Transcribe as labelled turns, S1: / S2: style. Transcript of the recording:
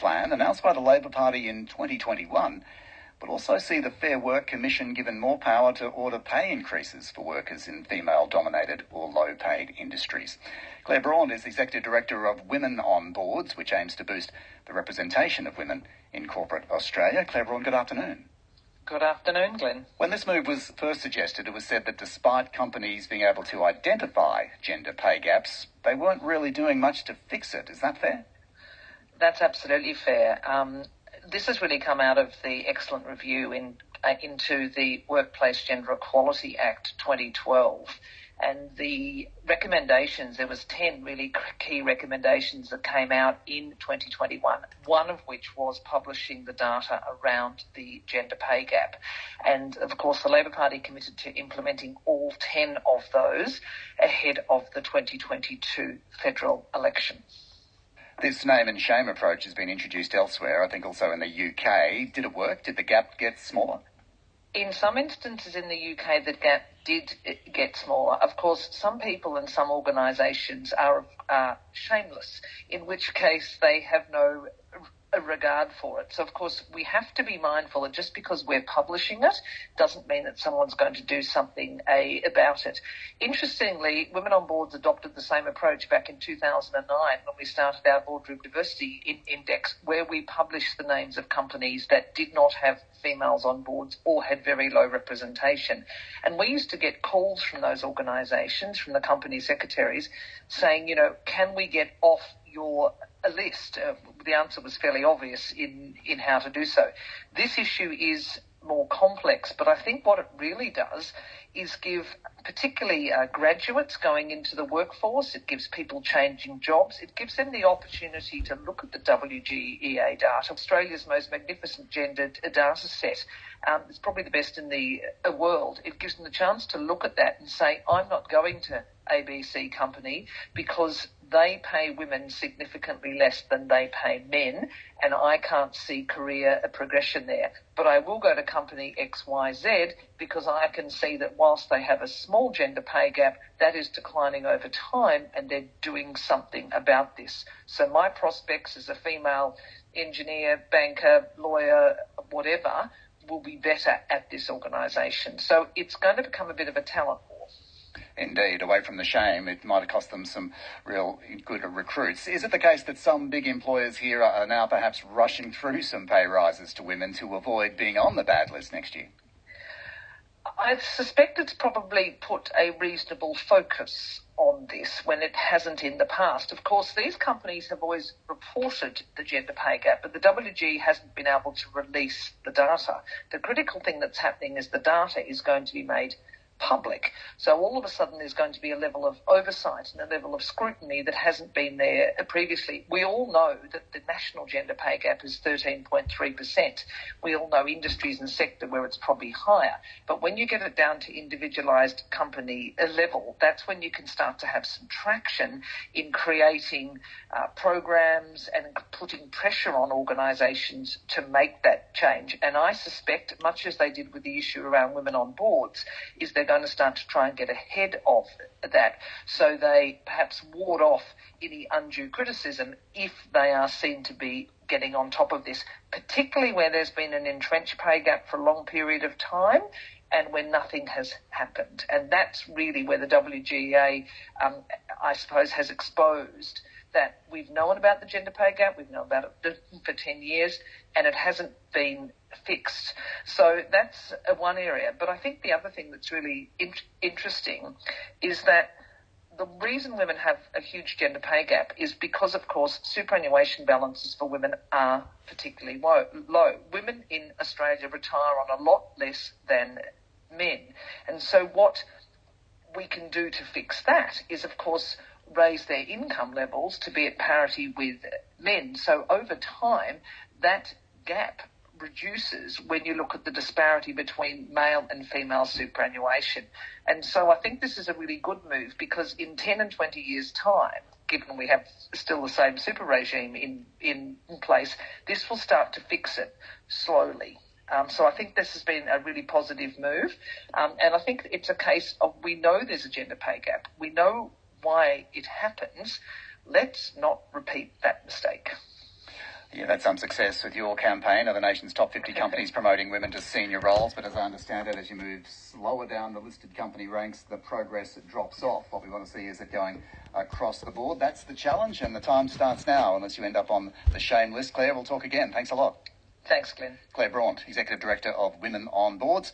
S1: plan announced by the Labor Party in 2021 would also see the Fair Work Commission given more power to order pay increases for workers in female-dominated or low-paid industries. Claire Braund is the Executive Director of Women on Boards, which aims to boost the representation of women in corporate Australia. Claire Braund, good afternoon.
S2: Good afternoon, Glenn.
S1: When this move was first suggested, it was said that despite companies being able to identify gender pay gaps, they weren't really doing much to fix it. Is that fair?
S2: That's absolutely fair. This has really come out of the excellent review into the Workplace Gender Equality Act 2012. And the recommendations, there was 10 really key recommendations that came out in 2021, one of which was publishing the data around the gender pay gap. And, of course, the Labor Party committed to implementing all 10 of those ahead of the 2022 federal election.
S1: This name and shame approach has been introduced elsewhere, I think also in the UK. Did it work? Did the gap get smaller?
S2: In some instances in the UK, the gap did get smaller. Of course, some people and some organisations are shameless, in which case they have no regard for it. So, of course, we have to be mindful that just because we're publishing it doesn't mean that someone's going to do something about it. Interestingly, Women on Boards adopted the same approach back in 2009 when we started our Boardroom Diversity Index, where we published the names of companies that did not have females on boards or had very low representation. And we used to get calls from those organisations, from the company secretaries, saying, can we get off your list? The answer was fairly obvious in how to do so. This issue is more complex, but I think what it really does is give particularly graduates going into the workforce, it gives people changing jobs, it gives them the opportunity to look at the WGEA data, Australia's most magnificent gendered data set. It's probably the best in the world. It gives them the chance to look at that and say, I'm not going to ABC company because they pay women significantly less than they pay men, and I can't see career progression there. But I will go to company XYZ because I can see that whilst they have a small gender pay gap, that is declining over time, and they're doing something about this. So my prospects as a female engineer, banker, lawyer, whatever, will be better at this organisation. So it's going to become a bit of a talent war.
S1: Indeed, away from the shame, it might have cost them some real good recruits. Is it the case that some big employers here are now perhaps rushing through some pay rises to women to avoid being on the bad list next year?
S2: I suspect it's probably put a reasonable focus on this when it hasn't in the past. Of course, these companies have always reported the gender pay gap, but the WG hasn't been able to release the data. The critical thing that's happening is the data is going to be made public. So all of a sudden there's going to be a level of oversight and a level of scrutiny that hasn't been there previously. We all know that the national gender pay gap is 13.3%. We all know industries and sector where it's probably higher. But when you get it down to individualised company level, that's when you can start to have some traction in creating programs and putting pressure on organisations to make that change. And I suspect, much as they did with the issue around women on boards, is they're going to start to try and get ahead of that, so they perhaps ward off any undue criticism if they are seen to be getting on top of this, particularly where there's been an entrenched pay gap for a long period of time and when nothing has happened. And that's really where the WGEA, I suppose, has exposed that we've known about the gender pay gap, we've known about it for 10 years, and it hasn't been fixed. So that's one area. But I think the other thing that's really interesting is that the reason women have a huge gender pay gap is because, of course, superannuation balances for women are particularly low. Women in Australia retire on a lot less than men. And so what we can do to fix that is, of course, raise their income levels to be at parity with men. So over time, that gap reduces when you look at the disparity between male and female superannuation. And so I think this is a really good move because in 10 and 20 years' time, given we have still the same super regime in place, this will start to fix it slowly. So I think this has been a really positive move. And I think it's a case of we know there's a gender pay gap. We know why it happens. Let's not repeat that mistake.
S1: You've had some success with your campaign of the nation's top 50 companies promoting women to senior roles, but as I understand it, as you move slower down the listed company ranks, the progress drops off. What we want to see is it going across the board. That's the challenge, and the time starts now, unless you end up on the shame list. Claire, we'll talk again. Thanks a lot.
S2: Thanks, Glenn.
S1: Claire Braund, Executive Director of Women on Boards.